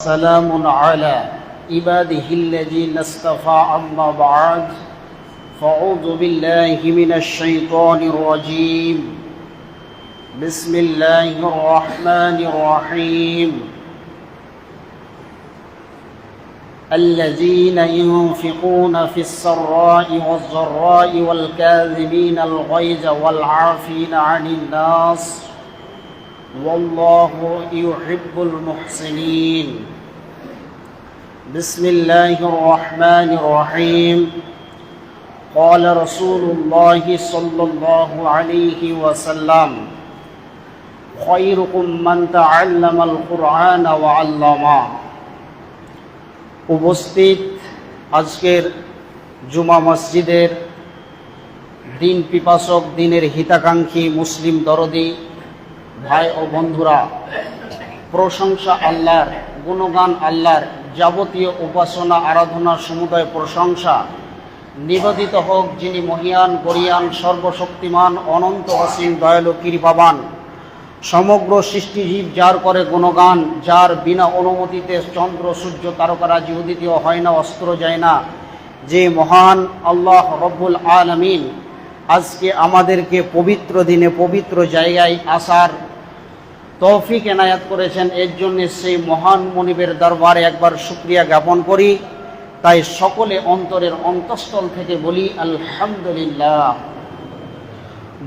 سلام على عباده الذين اصطفى أما بعد فأعوذ بالله من الشيطان الرجيم بسم الله الرحمن الرحيم الذين ينفقون في السراء والضراء والكاظمين الغيظ والعافين عن الناس والله يحب المحسنين بسم الله الرحمن الرحيم قال رسول الله صلى الله عليه وسلم خيركم من تعلم القرآن وعلمه উপস্থিত আজকের জুমা মসজিদের দিন পিপাসক দিনের হিতাকাঙ্ক্ষী মুসলিম দরদি ভাই ও বন্ধুরা, প্রশংসা আল্লাহর, গুণগান আল্লাহর, যাবতীয় উপাসনা আরাধনা সমুদয় প্রশংসা নিবেদিত হোক যিনি মহিয়ান গরিয়ান সর্বশক্তিমান অনন্ত অসীম দয়ালু কৃপাবান। সমগ্র সৃষ্টিজীব যার করে গুণগান, যার বিনা অনুমতিতে চন্দ্র সূর্য তারকারাজি উদিত হয় না, অস্ত্র যায় না, যে মহান আল্লাহ রব্বুল আলামিন আজকে আমাদেরকে পবিত্র দিনে পবিত্র জায়গায় আসার তৌফিক এনায়াত করেছেন, এর জন্য সেই মহান মনিবের দরবারে একবার শুকরিয়া জ্ঞাপন করি। তাই সকলে অন্তরের অন্তঃস্থল থেকে বলি আলহামদুলিল্লাহ।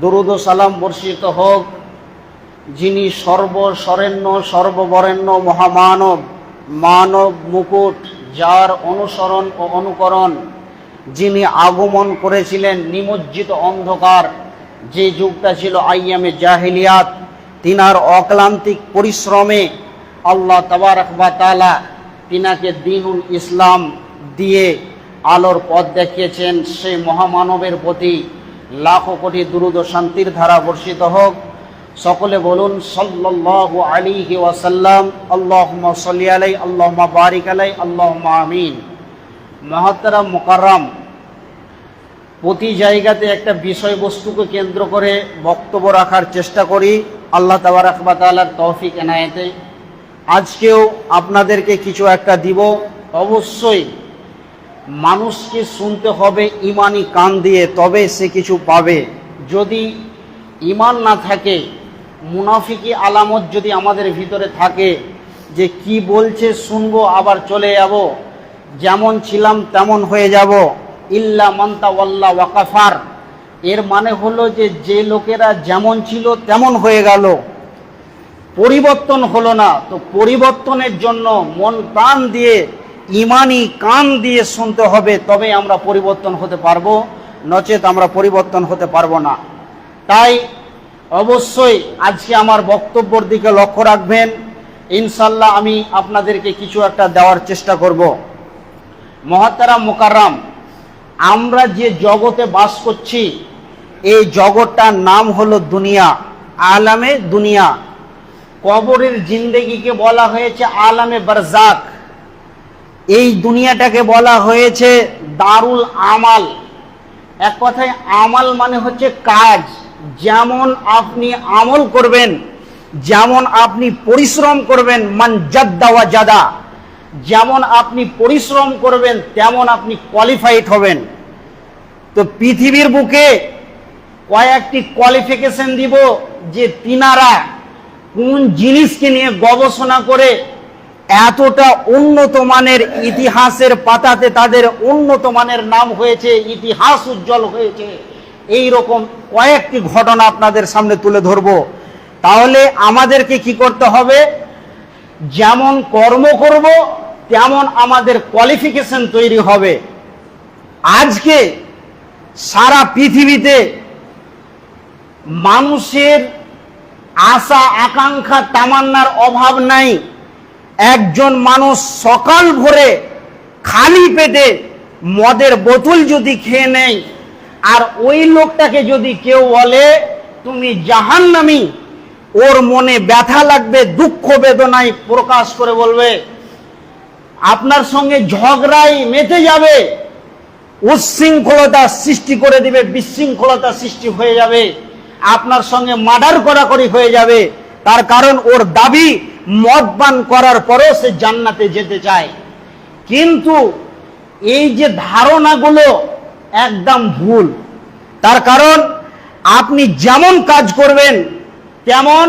দরুদ ও সালাম বর্ষিত হোক যিনি সর্বশরেণ্য সর্ববরেণ্য মহামানব, মানব মুকুট, যার অনুসরণ ও অনুকরণ, যিনি আগমন করেছিলেন নিমজ্জিত অন্ধকার যে যুগটা ছিল আইয়ামে জাহিলিয়াত, তিনার অক্লান্তিক পরিশ্রমে আল্লাহ তাবারক ওয়া তাআলা তিনাকে দ্বীনুল ইসলাম দিয়ে আলোর পথ দেখিয়েছেন। সেই মহামানবের প্রতি লাখো কোটি দুরূদ ও শান্তির ধারা বর্ষিত হোক। সকলে বলুন সাল্লাল্লাহু আলাইহি ওয়াসাল্লাম, আল্লাহুম্মা সাল্লি আলাইহি, আল্লাহুম্মা বারিক আলাইহি, আল্লাহুম্মা আমিন। মুহতারাম মুকাররম, প্রতি জায়গাতে একটা বিষয়বস্তুকে কেন্দ্র করে বক্তব্য রাখার চেষ্টা করি আল্লাহ তাবারক ওয়া তাআলার তৌফিক এনায়েতে। আজকেও আপনাদেরকে কিছু একটা দিব। অবশ্যই মানুষকে শুনতে হবে ইমানি কান দিয়ে, তবে সে কিছু পাবে। যদি ইমান না থাকে, মুনাফিকি আলামত যদি আমাদের ভিতরে থাকে যে কি বলছে শুনবো আবার চলে যাব, যেমন ছিলাম তেমন হয়ে যাব, ইল্লা মান তাওয়াল্লা ওয়া কাফার, এর মানে হলো যে লোকেরা যেমন ছিল তেমন হয়ে গেল, পরিবর্তন হলো না। তো পরিবর্তনের জন্য মন প্রাণ দিয়ে ইমানি কান দিয়ে শুনতে হবে, তবে আমরা পরিবর্তন হতে পারবো, নচেত আমরা পরিবর্তন হতে পারবো না। তাই অবশ্যই আজকে আমার বক্তব্যের দিকে লক্ষ্য রাখবেন। ইনশাল্লাহ আমি আপনাদেরকে কিছু একটা দেওয়ার চেষ্টা করব। মুহতারাম মুকাররম, আমরা যে জগতে বাস করছি এই জগৎটার নাম হলো দুনিয়া, আলামে দুনিয়া। কবরের জিন্দেগিকে বলা হয়েছে আলামে বারজাক। এই দুনিয়াটাকে বলা হয়েছে দারুল আমাল। এক কথায় আমাল মানে হচ্ছে কাজ। যেমন আপনি আমল করবেন, যেমন আপনি পরিশ্রম করবেন, মান জাদ্দা ওয়া জাদা, যেমন আপনি পরিশ্রম করবেন তেমন আপনি কোয়ালিফাইড হবেন। তো পৃথিবীর বুকে কয়েকটি কোয়ালিফিকেশন দিব যে তিনারা কোন জিনিসকে নিয়ে গবেষণা করে এতটা উন্নত মানের ইতিহাসের পাতাতে তাদের উন্নত মানের নাম হয়েছে, ইতিহাস উজ্জ্বল হয়েছে। এই রকম কয়েকটি ঘটনা আপনাদের সামনে তুলে ধরব। তাহলে আমাদেরকে কি করতে হবে? যেমন কর্ম করব তেমন আমাদের কোয়ালিফিকেশন তৈরি হবে। আজকে সারা পৃথিবীতে মানুষের আশা আকাঙ্ক্ষা তামান্নার অভাব নাই। একজন মানুষ সকাল ভোরে খালি পেটে মদের বোতল যদি খেয়ে নেয়, আর ওই লোকটাকে যদি কেউ বলে তুমি জাহান্নামী, ওর মনে ব্যথা লাগবে, দুঃখ বেদনায় প্রকাশ করে বলবে, আপনার সঙ্গে ঝগড়াই মেতে যাবে, উচ্ছৃঙ্খলতা সৃষ্টি করে দিবে, বিশৃঙ্খলতা সৃষ্টি হয়ে যাবে, আপনার সঙ্গে মার্ডার করাকরি হয়ে যাবে। তার কারণ ওর দাবি মদ পান করার পরেও সে জান্নাতে যেতে চায়। কিন্তু এই যে ধারণাগুলো একদম ভুল। তার কারণ আপনি যেমন কাজ করবেন তেমন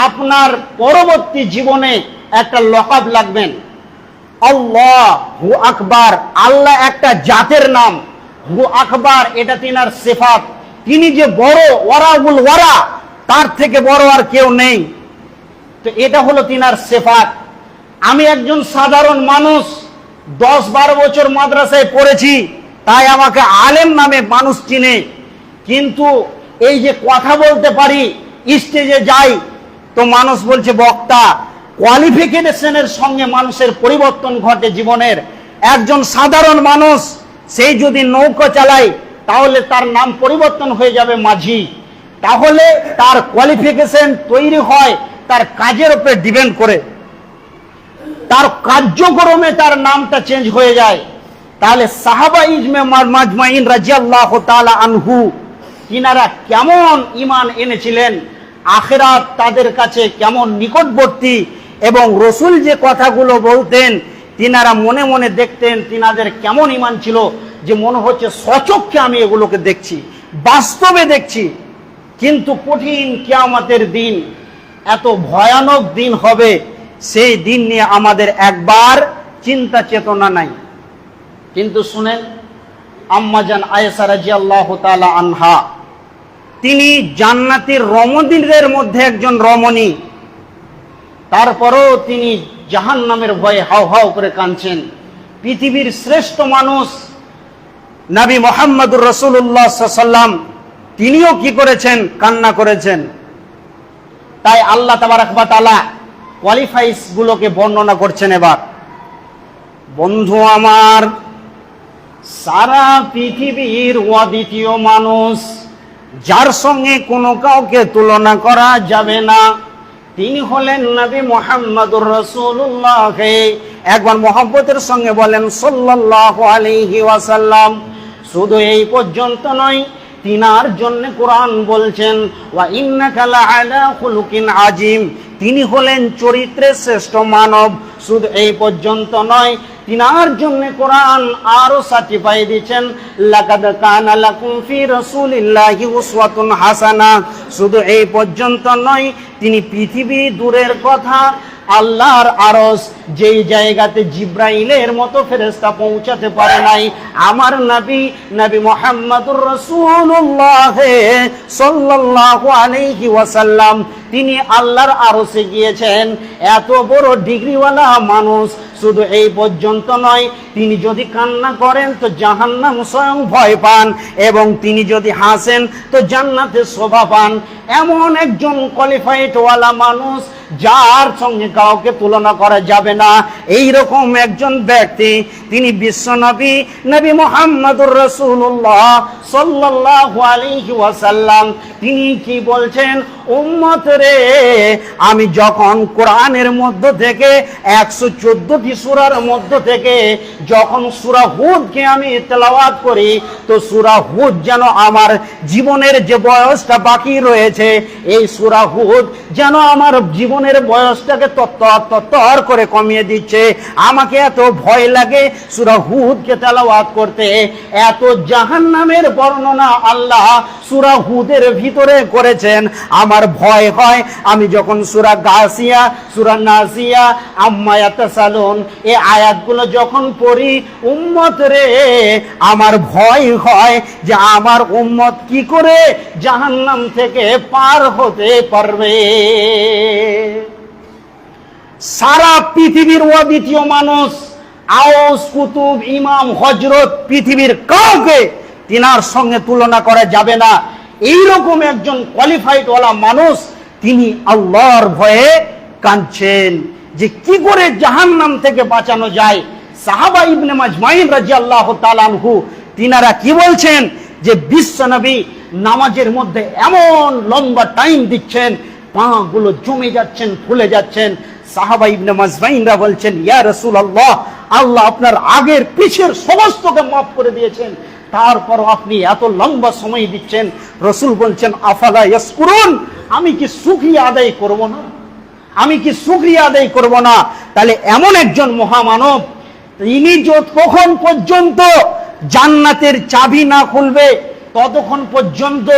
আপনার পরবর্তী জীবনে একটা লকব লাগবেন। আল্লাহু আকবার, আল্লাহ একটা জাতের নাম, হু আকবার এটা তিনার সিফাত। তিনি যে বড়, ওয়ারাউল ওয়ারা, তার থেকে বড় আর কেউ নেই। তো এটা হলো তিনার সিফাত। আমি একজন সাধারণ মানুষ, 10-12 বছর মাদ্রাসায় পড়েছি, তাই আমাকে আলেম নামে মানুষ চিনে। কিন্তু এই যে কথা বলতে পারি, স্টেজে যাই, তো মানুষ বলছে বক্তা। কোয়ালিফিকেশনের সঙ্গে মানুষের পরিবর্তন ঘটে জীবনের। একজন সাধারণ মানুষ সেই যদি নৌকা চালায় তাহলে তার নাম পরিবর্তন হয়ে যাবে মাঝি। তাহলে তার কোয়ালিফিকেশন তৈরি হয় তার কাজের উপরে ডিপেন্ড করে, তার কার্যক্রমে তার নামটা চেঞ্জ হয়ে যায়। তাহলে সাহাবা ইজমে মাজমাইন রাদিয়াল্লাহু তাআলা আনহু তিনারা কেমন ঈমান এনেছিলেন, আখিরাত তাদের কাছে কেমন নিকটবর্তী, এবং রসুল যে কথাগুলো বলতেন তিনারা মনে মনে দেখতেন তিনাদের কেমন ঈমান ছিল, যে মনে হচ্ছে সচক্ষে আমি এগুলোকে দেখছি, বাস্তবে দেখছি। কিন্তু কঠিন কিয়ামতের দিন, এত ভয়ানক দিন হবে, সেই দিন নিয়ে আমাদের একবার চিন্তা চেতনা নাই। কিন্তু শুনেন, আম্মাজান আয়েশা রাদিয়াল্লাহু তাআলা আনহা, তিনি জান্নাতের রমণীদের মধ্যে একজন রমণী, তারপরেও তিনি জাহান্নামের ভয়ে হাউ হাউ করে কাঁদছেন। পৃথিবীর শ্রেষ্ঠ মানুষ নবী মুহাম্মদুর রাসূলুল্লাহ সাল্লাল্লাহু আলাইহি ওয়াসাল্লাম, তিনিও কি করেছেন? কান্না করেছেন। তাই আল্লাহ তাবারক ওয়া তাআলা কোয়ালিফাইস গুলোকে বর্ণনা করছেন। এবার বন্ধু আমার, সারা পৃথিবীর অদ্বিতীয় মানুষ, যার সঙ্গে কোনো কাউকে তুলনা করা যাবে না, তিনি হলেন নবী মুহাম্মদুর রাসূলুল্লাহ। একবার মহব্বতের সঙ্গে বলেন সাল্লাল্লাহু আলাইহি ওয়াসাল্লাম। শুধু এই পর্যন্ত নয়, তিনার জন্য কোরআন বলছেন ওয়া ইন্নাকা লাআলা খুলুকিন আযীম, তিনি হলেন চরিত্রের শ্রেষ্ঠ মানব। শুধু এই পর্যন্ত নয়, তিনার জন্য কোরআন আরো সার্টিফাই দিচ্ছেন লাকাদ কানা লাকুম ফি রাসূলিল্লাহি উসওয়াতুন হাসানা। শুধু এই পর্যন্ত নয়, তিনি পৃথিবী দূরের কথা, আল্লাহর আরশ যেই জায়গাতে জিব্রাইলের মতো ফেরেশতা পৌঁছাতে পারে নাই, আমার নবী নবী মুহাম্মদুর রাসূলুল্লাহ সাল্লাল্লাহু আলাইহি ওয়াসাল্লাম তিনি আল্লাহর আরশে গিয়েছেন। এত বড় ডিগ্রিওয়ালা মানুষ। শুধু এই পর্যন্ত নয়, তিনি যদি কান্না করেন তো জাহান্নাম স্বয়ং ভয় পান, এবং তিনি যদি হাসেন তো জান্নাতে শোভা পান। এমন একজন কোয়ালিফাইড ওয়ালা মানুষ, যার সঙ্গে কাউকে তুলনা করা যাবে না। এই রকম একজন ব্যক্তি, তিনি বিশ্বনবী নবী মুহাম্মদুর রাসূলুল্লাহ সাল্লাল্লাহু আলাইহি ওয়াসাল্লাম। তিনি কি বলছেন? উম্মত রে, আমি যখন কোরআনের মধ্য থেকে 114টি সূরার মধ্য থেকে যখন সূরা হুদকে আমি তেলাওয়াত করি, তো সূরা হুদ যেন আমার জীবনের যে বয়সটা বাকি রয়েছে, এই সূরা হুদ যেন আমার জীবনের বয়সটাকে তত্তর করে কমিয়ে দিচ্ছে। আমাকে এত ভয় লাগে সূরা হুদকে তেলাওয়াত করতে। এত জাহান্নামের বর্ণনা আল্লাহ সূরা হুদের ভিতরে করেছেন, আমার ভয় হয় আমি যখন সূরা গাসিয়া, সূরা নাসিয়া, আম্মা ইয়াতাসালুন এই আয়াতগুলো যখন পড়ি, উম্মত রে, আমার ভয় হয় যে আমার উম্মত কি করে জাহান্নাম থেকে পার হতে পারবে। সারা পৃথিবীর অদ্বিতীয় মানুষ, আউস, কুতুব, ইমাম, হযরত, পৃথিবীর কাউকে তিনার সঙ্গে তুলনা করা যাবে না। এইরকম একজন কোয়ালিফাইড ওয়ালা মানুষ, তিনি আল্লাহর ভয়ে কাঁদছেন যে কি করে জাহান্নাম থেকে বাঁচানো যায়। সাহাবা ইবনে মাজমাইন রাদিয়াল্লাহু তাআলা আনহু তিনারা কি বলছেন? যে বিশ্বনবী নামাজের মধ্যে এমন লম্বা টাইম দিচ্ছেন, পা গুলো জমে যাচ্ছেন, ফুলে যাচ্ছেন। সাহাবা ইবনে মাজমাইনরা বলছেন, ইয়া রাসূলুল্লাহ, আল্লাহ আপনার আগের পিছের সমস্তকে মাফ করে দিয়েছেন, তারপর আপনি এত লম্বা সময় দিচ্ছেন। রাসূল বলছেন, আফালা ইয়াসকুরুন, আমি কি শুকরিয়া আদায় করব না? আমি কি শুকরিয়া আদায় করব না? তাহলে এমন একজন মহামানব, তিনি যতক্ষণ পর্যন্ত জান্নাতের চাবি না খুলবে ততক্ষণ পর্যন্ত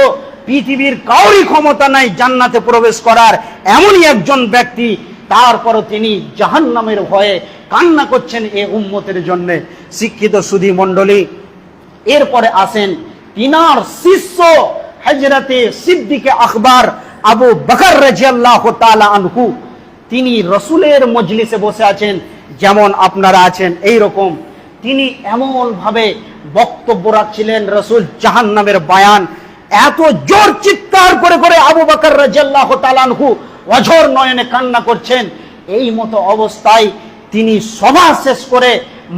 পৃথিবীর কাউরি ক্ষমতা নাই জান্নাতে প্রবেশ করার। এমনই একজন ব্যক্তি, তারপরও তিনি জাহান্নামের ভয়ে কান্না করছেন এই উম্মতের জন্য। শিক্ষিত সুধী মণ্ডলী, এরপরে আসেন তিনার শিষ্য হযরতে সিদ্দিকে আকবর আবু বকর রাদিয়াল্লাহু তাআলা আনহু। তিনি রসুলের মজলিসে বসে আছেন, যেমন আপনারা আছেন এই রকম। তিনি এমন ভাবে বক্তব্য রাখছিলেন, রসুল জাহান্নামের বয়ান, এত জোর চিৎকার করে করে আবু বকর রাদিয়াল্লাহু তাআলা আনহু অঝর নয়নে কান্না করছেন। এই মতো অবস্থায় তিনি সভা শেষ করে,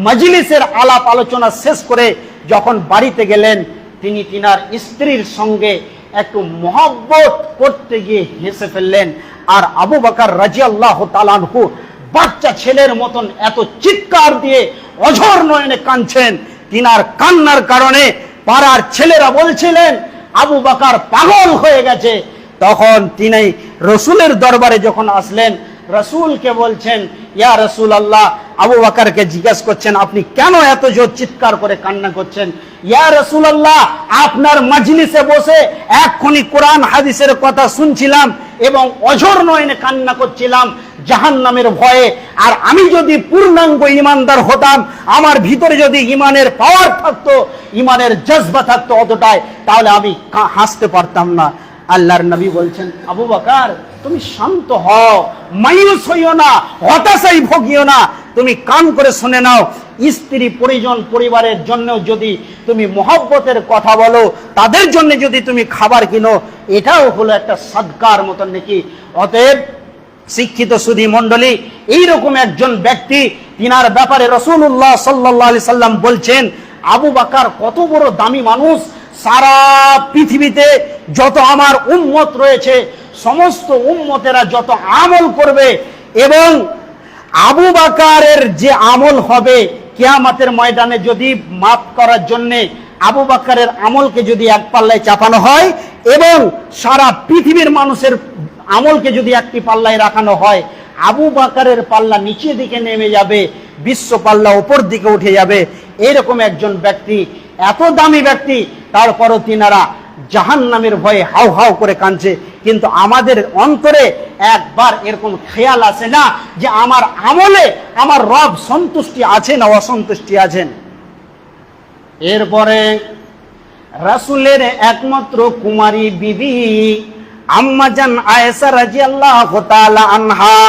মজলিসের আলাপ আলোচনা শেষ করে যখন বাড়িতে গেলেন, তিনি তিনার স্ত্রীর সঙ্গে একটু মহব্বত করতে গিয়ে হেসে ফেললেন। আর আবু বকর রাদিয়াল্লাহু তাআলা আনহু বাচ্চা ছেলের মতন এত চিৎকার দিয়ে অঝর নয়নে কাঁদছেন। তিনার কান্নার কারণে পাড়ার ছেলেরা বলছিলেন আবু বকর পাগল হয়ে গেছে। তখন তিনি রসুলের দরবারে যখন আসলেন, রসুলকে বলছেন, ইয়া রাসূলুল্লাহ, আবু বকরকে জিজ্ঞাসা করছেন, আপনি কেন এত জোর চিৎকার করে কান্না করছেন? ইয়া রাসূলুল্লাহ, আপনার মজলিসে বসে এক্ষুনি কোরআন হাদিসের কথা শুনছিলাম এবং অঝর নয়নে কান্না করছিলাম জাহান্নামের ভয়ে। আর আমি যদি পূর্ণাঙ্গ ঈমানদার হতাম, আমার ভিতরে যদি ঈমানের পাওয়ার থাকতো, ঈমানের জজবা থাকতো অতটাই, তাহলে আমি হাসতে পারতাম না। আল্লাহর নবী বলছেন, আবু বকর তুমি শান্ত হও, মায়ুস হইও না, হতাশায় ভোগিও না, তুমি কান করে শুনে নাও। স্ত্রী পরিজন পরিবারের জন্য যদি তুমি মহব্বতের কথা বলো, তাদের জন্য যদি তুমি খাবার কিনো, এটাও হলো একটা সাদকার মতন নাকি। অতএব শিক্ষিত সুধী মণ্ডলী, এইরকম একজন ব্যক্তি, তিনার ব্যাপারে রাসূলুল্লাহ সাল্লাল্লাহু আলাইহি সাল্লাম বলছেন, আবু বকর কত বড় দামি মানুষ, সারা পৃথিবীতে যত আমার উম্মত রয়েছে, সমস্ত উম্মতেরা যত আমল করবে এবং আবু বকরের যে আমল হবে কিয়ামতের ময়দানে, যদি মাফ করার জন্য আবু বকরের আমলকে যদি এক পাল্লায় চাপানো হয় এবং সারা পৃথিবীর মানুষের আমলকে যদি একটি পাল্লায় রাখানো হয়, আবু বকরের পাল্লা নিচের দিকে নেমে যাবে, বিশ্ব পাল্লা উপর দিকে উঠে যাবে। এরকম একজন ব্যক্তি, এত দামি ব্যক্তি, তারপরও তিনারা জাহান্নামের ভয়ে হাউ হাউ করে কাঁদছে। কিন্তু আমাদের অন্তরে একবার এরকম খেয়াল আসে না যে আমার আমলে আমার রব সন্তুষ্টি আছে না অসন্তুষ্টি আছেন? এরপরে রাসূলের একমাত্র কুমারী বিবি আম্মাজান আয়েশা রাদিয়াল্লাহু তাআলা আনহা,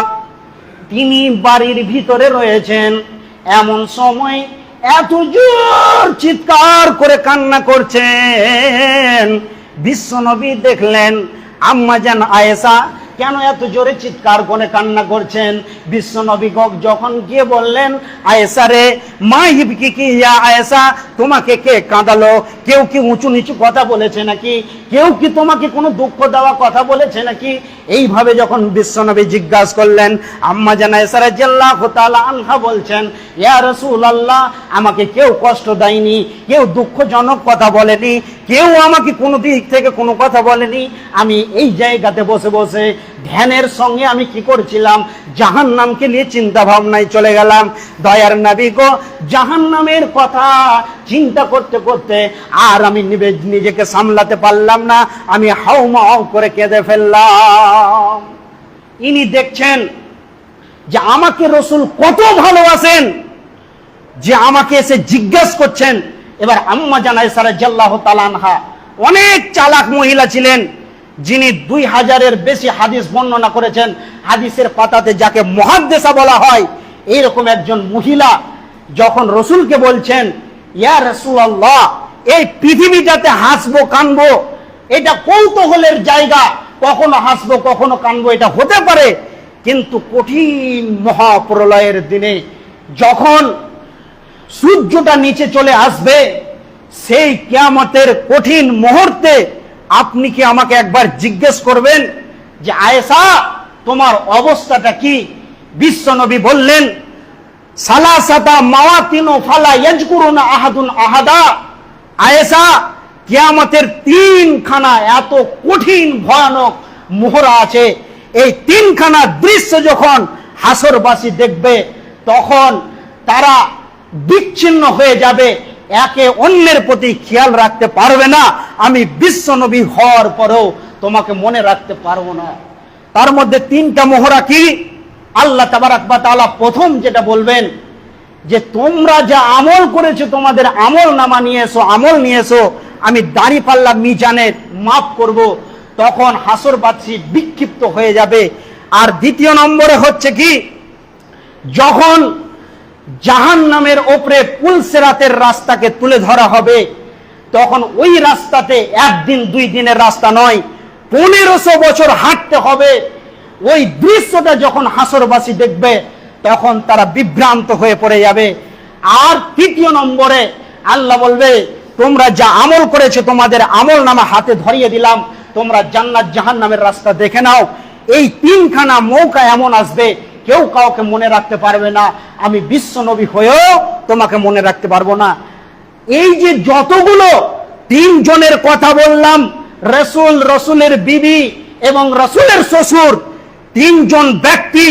তিনি বাড়ির ভিতরে রয়েছেন। এমন সময় এত জোর চিৎকার করে কান্না করছেন, বিশ্বনবী দেখলেন আম্মাজান আয়েশা কেন এত জোরে চিৎকার করে কান্না করছেন। বিশ্বনবী যখন গিয়ে বললেন, আয়েশা রে, মা হিবকি কি ইয়া আয়েশা, তোমাকে কে কাঁদালো? কেউ কি উঁচু নিচু কথা বলেছে নাকি? কেউ কি তোমাকে কোনো দুঃখ দেওয়া কথা বলেছে নাকি? এইভাবে যখন বিশ্বনবী জিজ্ঞাসা করলেন, আম্মাজান আয়েশা রাদিয়াল্লাহু তাআলা আনহা বলছেন, ইয়া রাসূলুল্লাহ, আমাকে কেউ কষ্ট দেয়নি, কেউ দুঃখজনক কথা বলেনি, কেউ আমাকে কোনো দিক থেকে কোনো কথা বলেনি। আমি এই জায়গাতে বসে বসে ধ্যানের সঙ্গে আমি কি করছিলাম, জাহান্নামকে নিয়ে চিন্তা ভাবনায় চলে গেলাম। দয়ার নবী গো, জাহান্নামের কথা চিন্তা করতে করতে আর আমি নিজেকে সামলাতে পারলাম না, আমি হাউমাউ করে কেঁদে ফেললাম। ইনি দেখছেন যে আমাকে রসুল কত ভালোবাসেন, যে আমাকে এসে জিজ্ঞাসা করছেন। এবার আম্মাজান আয়েশা রাদিয়াল্লাহু তাআলা আনহা অনেক চালাক মহিলা ছিলেন, যিনি 2000-এর বেশি হাদিস বর্ণনা করেছেন। হাদিসের পাতাতে যাকে মুহাদ্দিসা বলা হয়, এইরকম একজন মহিলা যখন রসুলকে বলছেন, ইয়া রাসূলুল্লাহ, এই পৃথিবীটাতে হাসবো কানবো এটা কৌতূহলের জায়গা, কখনো হাসবো কখনো কানবো এটা হতে পারে, কিন্তু কঠিন মহাপ্রলয়ের দিনে যখন সূর্যটা নিচে চলে আসবে, সেই কিয়ামতের কঠিন মুহূর্তে আপনি কি আমাকে একবার জিজ্ঞেস করবেন যে আয়েশা তোমার অবস্থাটা কি? বিশ্বনবী বললেন, সালাসাতা মাওয়াতিনু ফালা ইয়াজকুরুনা আহাদুন আহাদা। আয়েশা, কিয়ামতের 3খানা এত কঠিন ভয়ানক মোহরা আছে, এই তিনখানা দৃশ্য যখন হাসরবাসী দেখবে তখন তারা বিচ্ছিন্ন হয়ে যাবে, একে অন্যের প্রতি খেয়াল রাখতে পারবে না। আমি বিশ্ব নবী হওয়ার পরেও তোমাকে মনে রাখতে পারবো না। তার মধ্যে তিনটা মোহরা কি? আল্লাহ তাবারাক ওয়া তাআলা প্রথম যেটা বলবেন যে তোমরা যা আমল করেছো, তোমাদের আমল নামা নিয়ে এসো, আমল নিয়ে এসো, আমি দাঁড়িপাল্লা মিজানের মাপ করব। তখন হাসরবাসী বিক্ষিপ্ত হয়ে যাবে। আর দ্বিতীয় নম্বরে হচ্ছে কি, যখন জাহান্নামের ওপরে পুলসিরাতের রাস্তাকে তুলে ধরা হবে, তখন ওই রাস্তাতে একদিন দুই দিনের রাস্তা নয়, 1500 বছর হাঁটতে হবে। ওই দৃশ্যটা যখন হাসরবাসী দেখবে তখন তারা বিভ্রান্ত হয়ে পড়ে যাবে। আর তৃতীয় নম্বরে আল্লাহ বলবে তোমরা যা আমল করেছো তোমাদের আমল নামা হাতে ধরিয়ে দিলাম, তোমরা জান্নাত জাহান্নামের রাস্তা দেখে নাও। এই তিনখানা মৌকা এমন আসবে কেউ কাউকে মনে রাখতে পারবে না। আমি বিশ্ব নবী হয়েও তোমাকে মনে রাখতে পারবো না। এই যে যতগুলো তিনজনের কথা বললাম, রসুল, রসুলের বিবি এবং রসুলের শ্বশুর, তিনজন ব্যক্তি,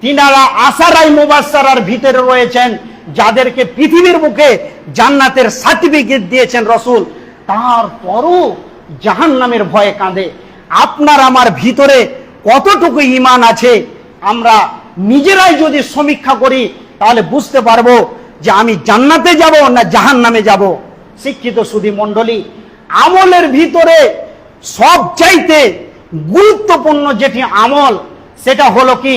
তিনারা আশারাই মুবাশশারার ভিতরে রয়েছেন, যাদেরকে পৃথিবীর বুকে জান্নাতের সার্টিফিকেট দিয়েছেন রসুল। তারপরও জাহান্নামের ভয়ে কাঁদে। আপনার আমার ভিতরে কতটুকু ঈমান আছে আমরা নিজেরাই যদি সমীক্ষা করি তাহলে বুঝতে পারবো যে আমি জান্নাতে যাব না জাহান্নামে যাব। শিক্ষিত সুধী মণ্ডলী, আমলের ভিতরে সবচাইতে গুরুত্বপূর্ণ যেটি আমল সেটা হলো কি,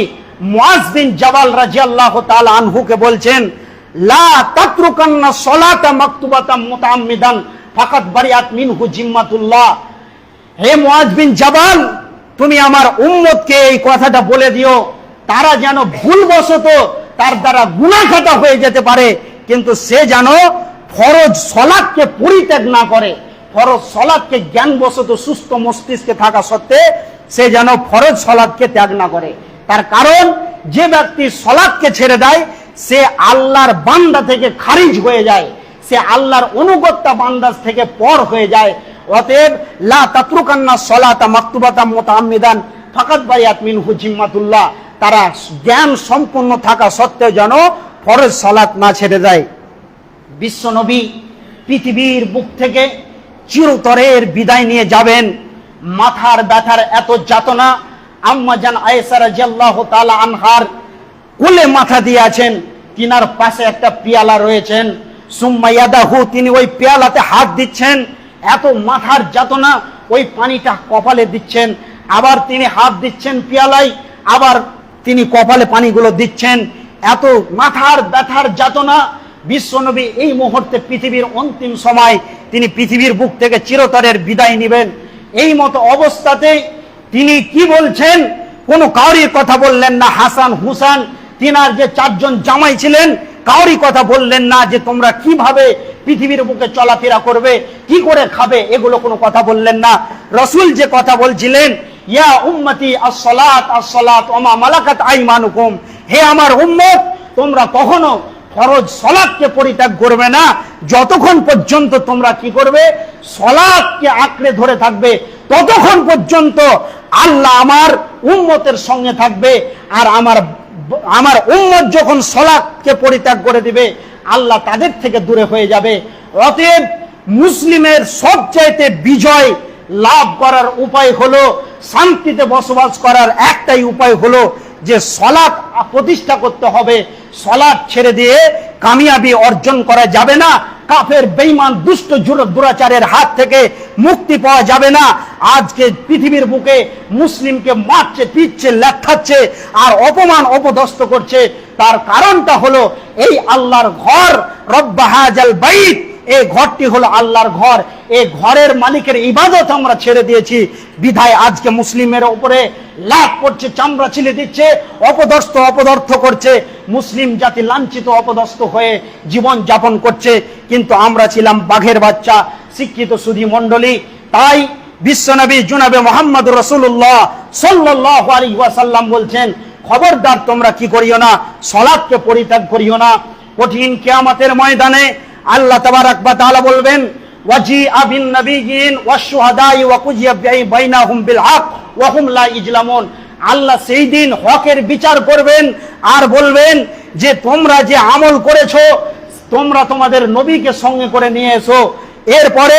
মুআজ বিন জাবাল রাদিয়াল্লাহু তাআলা আনহুকে বলছেন, লা তাতরুকান্না সলাতা মাকতুবাতাম মুতাআম্মিদান ফাকাত বারিআত মিনহু জিম্মাতুল্লাহ। হে মুআজ বিন জাবাল, তুমি আমার উম্মতকে এই কথাটা বলে দিও, তারা যেন ভুলবশত তার দ্বারা গুনাহ খাতা হয়ে যেতে পারে, কিন্তু সে যেন ফরজ সলাতকে পরিত্যাগ না করে। ফরজ সলাতকে জ্ঞানবশত সুস্থ মস্তিষ্কে থাকা সত্ত্বে সে যেন ফরজ সলাতকে ত্যাগ না করে। তার কারণ যে ব্যক্তি সলাতকে ছেড়ে দেয় সে আল্লাহর বান্দা থেকে খারিজ হয়ে যায়, সে আল্লাহর অনুগত্যা বান্দাস থেকে পর হয়ে যায়। অতএব লা তাতরুকান্না সলাতা মাকতুবাতাম মুতাআম্মিদান ফাকাত বারিআত মিনহু জিম্মাতুল্লাহ, তারা জ্ঞান সম্পন্ন থাকা সত্ত্বেও যেন ফরজ সালাত না ছেড়ে দেয়। বিশ্ব নবী পৃথিবীর বুক থেকে চিরতরের বিদায় নিয়ে যাবেন। মাথার ব্যথার এত যাতনা, আম্মা জান আয়েশা রাদিয়াল্লাহু তাআলা আনহার কোলে মাথা দিয়ে আছেন, তিনার পাশে একটা পেয়ালা রয়েছেন, সুম্মা ইয়াদাহু, তিনি ওই পেয়ালাতে হাত দিচ্ছেন। এত মাথার যাতনা, ওই পানিটা কপালে দিচ্ছেন, আবার তিনি হাত দিচ্ছেন পেয়ালায়, আবার তিনি কপালে পানিগুলো দিচ্ছেন। এত মাথার ব্যথার যাতনা। বিশ্বনবী এই মুহূর্তে পৃথিবীর অন্তিম সময়, তিনি পৃথিবীর বুক থেকে চিরতরের বিদায় নেবেন। এই মতো অবস্থাতে তিনি কি বলছেন, কোনো কাউরির কথা বললেন না। হাসান হুসান, তিনার যে চারজন জামাই ছিলেন, কাউরি কথা বললেন না যে তোমরা কিভাবে পৃথিবীর বুকে চলাফেরা করবে, কি করে খাবে, এগুলো কোনো কথা বললেন না। রসুল যে কথা বলছিলেন, ইয়া উম্মতি আস-সালাত আস-সালাত ওয়া মা মালাকাত আইমানুকুম, হে আমার উম্মত, তোমরা কখনো ফরজ সালাতকে পরিত্যাগ করবে না যতক্ষণ পর্যন্ত তোমরা কি করবে, সালাতকে আঁকড়ে ধরে থাকবে, ততক্ষণ পর্যন্ত আল্লাহ আমার উম্মতের সঙ্গে থাকবে। আর আমার উম্মত যখন সালাতকে পরিত্যাগ করে দিবে, আল্লাহ তাদের থেকে দূরে হয়ে যাবে। অতএব মুসলিমের সবচাইতে বিজয় লাভ করার উপায় হলো, শান্তিতে বসবাস করার একটাই উপায় হলো যে সালাত প্রতিষ্ঠা করতে হবে। সালাত ছেড়ে দিয়ে কামিয়াবি অর্জন করা যাবে না। কাফের বেঈমান দুষ্ট দুরাচারের হাত থেকে মুক্তি পাওয়া যাবে না। আজকে পৃথিবীর বুকে মুসলিমকে মারছে, পিটছে, লেখাচ্ছে আর অপমান অপদস্থ করছে। তার কারণটা হলো এই আল্লাহর ঘর, রব্বা হাযাল বাইত, এই ঘরটি হলো আল্লাহর ঘর। এই ঘরের মালিকের ইবাদত আমরা ছেড়ে দিয়েছি, বিধায় আজকে মুসলিমের উপরে লাভ করছে, চামড়া ছিলে দিচ্ছে, অপদস্থ অপদার্থ করছে। মুসলিম জাতি লাঞ্ছিত অপদস্থ হয়ে জীবন যাপন করছে, কিন্তু আমরা ছিলাম বাঘের বাচ্চা। শিক্ষিত সুধী মণ্ডলী, তাই বিশ্বনবী জনাবে মুহাম্মদ রাসূলুল্লাহ সাল্লাল্লাহু আলাইহি ওয়াসাল্লাম বলছেন, খবরদার তোমরা কি করিও না, সালাতকে পরিত্যাগ করিও না। কঠিন কিয়ামতের ময়দানে আল্লাহ তাবারাক ওয়া তাআলা বলবেন, ওয়াজিআ বিন নাবিয়্যিন ওয়াশ শুহাদাই ওয়া কুজিয়া বাইনাহুম বিল হক ওয়া হুম লা ইজলামুন। আল্লাহ সেই দিন হকের বিচার করবেন আর বলবেন যে তোমরা যে আমল করেছো তোমরা তোমাদের নবীকে সঙ্গে করে নিয়ে এসো। এরপরে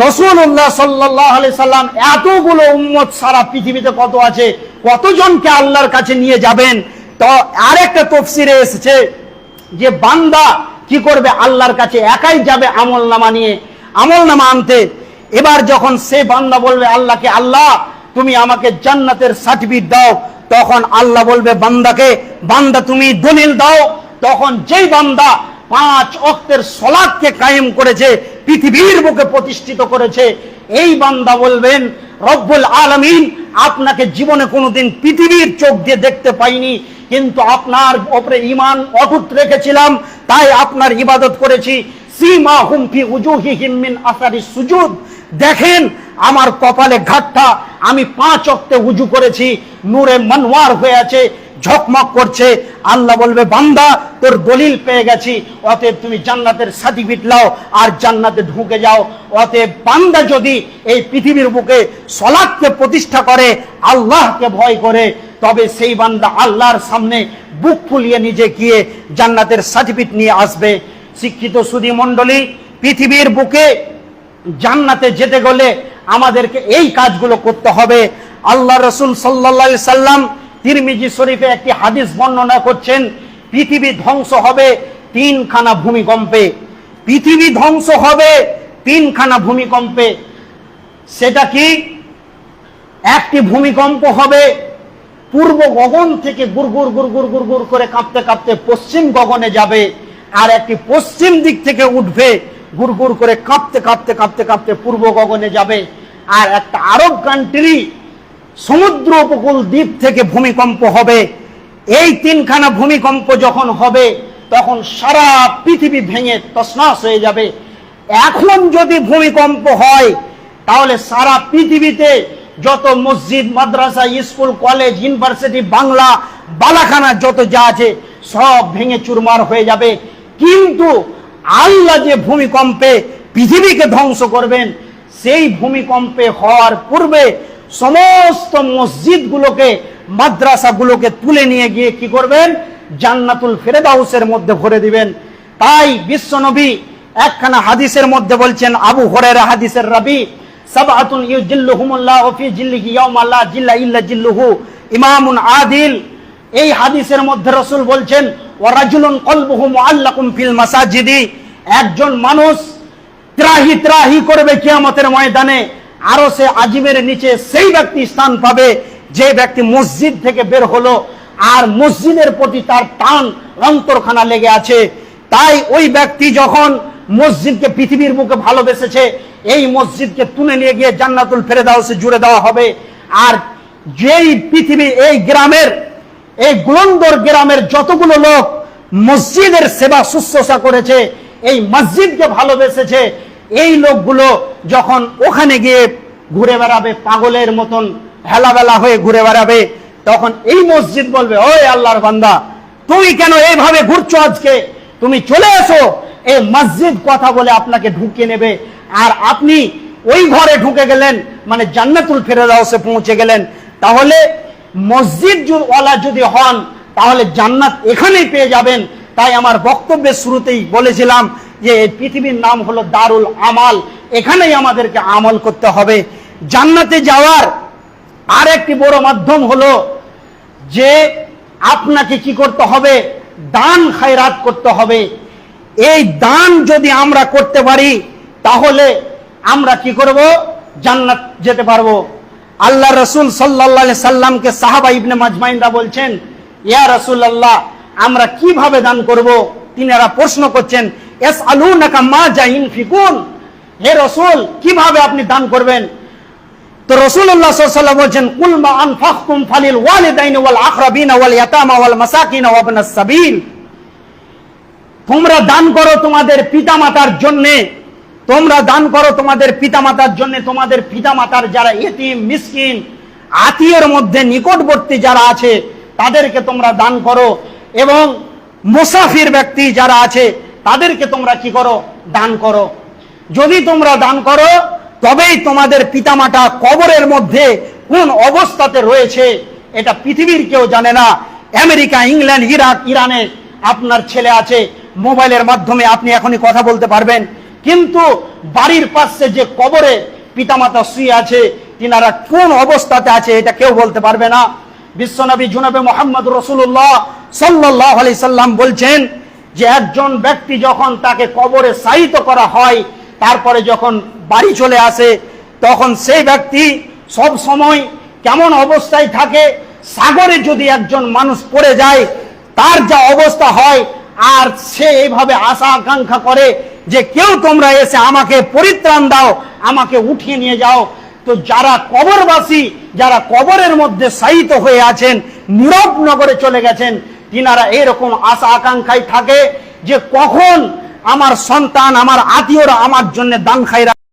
রাসূলুল্লাহ সাল্লাল্লাহু আলাইহি সাল্লাম এতগুলো উম্মত সারা পৃথিবীতে কত আছে, কতজনকে আল্লাহর কাছে নিয়ে যাবেন। তো আরেকটা তাফসীরে এসেছে যে বান্দা কি করবে, আল্লাহর কাছে একাই যাবে আমলনামা নিয়ে, আমলনামা আনতে। এবার যখন সে বান্দা বলবে আল্লাহকে, আল্লাহ তুমি আমাকে জান্নাতের সার্টিফিকেট দাও, তখন আল্লাহ বলবে বান্দাকে, বান্দা তুমি দলিল দাও। তখন যেই বান্দা 5 ওয়াক্তের সালাতকে কায়েম করেছে, পৃথিবীর বুকে প্রতিষ্ঠিত করেছে, এই বান্দা বলবেন রব্বুল আলামিন আপনাকে জীবনে কোনোদিন পৃথিবীর চোখ দিয়ে দেখতে পাইনি, কিন্তু আপনার উপরে ঈমান অটুট রেখেছিলাম, তাই আপনার ইবাদত করেছি। সীমাহুম ফি উজুহিহিম মিন আসারিস সুজুদ, দেখেন আমার কপালে ঘাটটা, আমি 5 ওয়াক্তে উজু করেছি, নূরে মনওয়ার হয়ে আছে, ঝকমক করছে। আল্লাহ বলবে বান্দা তোর দলিল পেয়ে গেছি, অতএব তুমি জান্নাতের সার্টিফিকেট লাও আর জান্নাতে ঢুকে যাও। অতএব বান্দা যদি এই পৃথিবীর বুকে সালাতকে প্রতিষ্ঠা করে, আল্লাহকে ভয় করে, তবে সেই বান্দা আল্লাহর সামনে বুক ফুলিয়ে নিজে গিয়ে জান্নাতের সার্টিফিকেট নিয়ে আসবে। শিক্ষিত সুধী মণ্ডলী, পৃথিবীর বুকে জান্নাতে যেতে গেলে আমাদেরকে এই কাজগুলো করতে হবে। আল্লাহ রাসূল সাল্লাল্লাহু আলাইহি সাল্লাম তিরমিজি শরীফে একটি হাদিস বর্ণনা করছেন, পৃথিবী ধ্বংস হবে 3খানা ভূমিকম্পে। পৃথিবী ধ্বংস হবে 3খানা ভূমিকম্পে। সেটা কি? একটি ভূমিকম্প হবে পূর্ব গগন থেকে গুরগুর গুরগুর গুরগুর করে কাঁপতে কাঁপতে পশ্চিম গগনে যাবে, আর একটি পশ্চিম দিক থেকে উঠবে গুরগুর করে কাঁপতে কাঁপতে কাঁপতে কাঁপতে পূর্ব গগনে যাবে। আর একটা আরব কান্ট্রি সমুদ্র উপকূল দ্বীপ থেকে ভূমিকম্প হবে। এই 3খানা ভূমিকম্প যখন হবে তখন সারা পৃথিবী ভেঙে তছনছ হয়ে যাবে। এখন যদি ভূমিকম্প হয় তাহলে সারা পৃথিবীতে যত মসজিদ, মাদ্রাসা, স্কুল, কলেজ, ইউনিভার্সিটি, বাংলা, বালাখানা যত যা আছে সব ভেঙে চুরমার হয়ে যাবে। কিন্তু আল্লাহ যে ভূমিকম্পে পৃথিবীকে ধ্বংস করবেন, সেই ভূমিকম্পে হওয়ার পূর্বে সমস্ত মসজিদগুলোকে, মাদ্রাসাগুলোকে তুলে নিয়ে গিয়ে কি করবেন, জান্নাতুল ফেরদাউসের মধ্যে ভরে দিবেন। তাই বিশ্বনবী একখানা হাদিসের মধ্যে বলছেন, আবু হুরায়রা হাদিসের রাবী, সাবআতুন ইউজিল্লুহুমুল্লাহু ফি জিল্লিহি ইয়াওমা লা জিল্লা ইল্লা জিল্লুহু, ইমামুন আদিল। এই হাদিসের মধ্যে রাসূল বলছেন, ওয়া রাজুলুন কলবুহু মুআল্লাকুম ফিল মাসাজিদি, একজন মানুষ ত্রাহি ত্রাহি করবে কিয়ামতের ময়দানে, আরশে আজিমের নিচে সেই ব্যক্তি স্থান পাবে যে ব্যক্তি মসজিদ থেকে বের হলো আর মসজিদের প্রতি তার টান অন্তরখানা লেগে আছে। তাই ওই ব্যক্তি যখন মসজিদকে পৃথিবীর বুকে ভালোবেসেছে, এই মসজিদকে তুলে নিয়ে গিয়ে জান্নাতুল ফেরদাউসে জুড়ে দেওয়া হবে। আর যেই পৃথিবী, এই গ্রামের, এই গুলন্দর গ্রামের যতগুলো লোক মসজিদের সেবা শুশ্রূষা করেছে, এই মসজিদকে ভালোবেসেছে, এই লোকগুলো যখন ওখানে গিয়ে ঘুরে বেড়াবে, পাগলের মতন হেলাবেলা হয়ে ঘুরে বেড়াবে, তখন এই মসজিদ বলবে, ওই আল্লাহর বান্দা তুমি কেন এইভাবে ঘুরছো, আজকে তুমি চলে এসো। এই মসজিদ কথা বলে আপনাকে ঢুকিয়ে নেবে, আর আপনি ওই ঘরে ঢুকে গেলেন, মানে জান্নাতুল ফেরদাউসে পৌঁছে গেলেন। তাহলে মসজিদ ওয়ালা যদি হন তাহলে জান্নাত এখানেই পেয়ে যাবেন। তাই আমার বক্তব্যের শুরুতেই বলেছিলাম যে পৃথিবীর নাম হলো দারুল আমাল, এখানেই আমাদেরকে আমল করতে হবে। জান্নাতে যাওয়ার আর একটি বড় মাধ্যম হলো যে আপনাকে কি করতে হবে, দান খায়রাত করতে হবে। এই দান যদি আমরা করতে পারি তাহলে আমরা কি করব, জান্নাত যেতে পারবো। আল্লাহ রাসূল সাল্লাল্লাহু আলাইহি সাল্লামকে সাহাবা ইবনে মাজমাইনরা বলছেন, ইয়া রাসূলুল্লাহ আমরা কিভাবে দান করব? তিনারা প্রশ্ন করছেন, ইয়াসআলুনাকা মা জাইনফিকুন, হে রাসূল কিভাবে আপনি দান করবেন? তো রাসূলুল্লাহ সাল্লাল্লাহু আলাইহি ওয়াসাল্লাম বলেন, কুল মা আনফাকতুম ফালিল ওয়ালিদাইনি ওয়াল আকরাবিনা ওয়াল ইয়াতামা ওয়াল মাসাকিন ওয়া ইবনাস সাবিল, তোমরা দান করো তোমাদের পিতামাতার জন্য, তোমরা দান করো তোমাদের পিতামাতার জন্য, তোমাদের পিতামাতার যারা ইতিম, মিসকিন, আত্মীয়ের মধ্যে নিকটবর্তী যারা আছে তাদেরকে তোমরা দান করো, এবং মুসাফির ব্যক্তি যারা আছে তাদেরকে তোমরা কি করো, দান করো। যদি তোমরা দান করো তবেই তোমাদের পিতামাতা কবরের মধ্যে কোন অবস্থাতে রয়েছে এটা পৃথিবীর কেউ জানে না। আমেরিকা, ইংল্যান্ড, ইরাক, ইরানে আপনার ছেলে আছে, মোবাইলের মাধ্যমে আপনি এখনই কথা বলতে পারবেন, কিন্তু বাড়ির পাশে যে কবরে পিতামাতা শুয়ে আছে তিনারা কোন অবস্থাতে আছে এটা কেউ বলতে পারবে না। বিশ্বনবী জনাবে মুহাম্মদ রাসূলুল্লাহ সাল্লাল্লাহু আলাইহি সাল্লাম বলছেন যে একজন ব্যক্তি যখন তাকে কবরে শায়িত করা হয়, তারপরে যখন বাড়ি চলে আসে, তখন সেই ব্যক্তি সব সময় কেমন অবস্থায় থাকে, সাগরে যদি একজন মানুষ পড়ে যায় তার যা অবস্থা হয়, আর সে এইভাবে আশা আকাঙ্ক্ষা করে যে কেউ তোমরা এসে আমাকে পরিত্রাণ দাও, আমাকে উঠিয়ে নিয়ে যাও। তো যারা কবরবাসী, যারা কবরের মধ্যে শায়িত হয়ে আছেন, নীরব নগরে চলে গেছেন, তিনারা এরকম আশা আকাঙ্ক্ষায় থাকে যে কখন আমার সন্তান, আমার আত্মীয়রা আমার জন্য দান খায়রা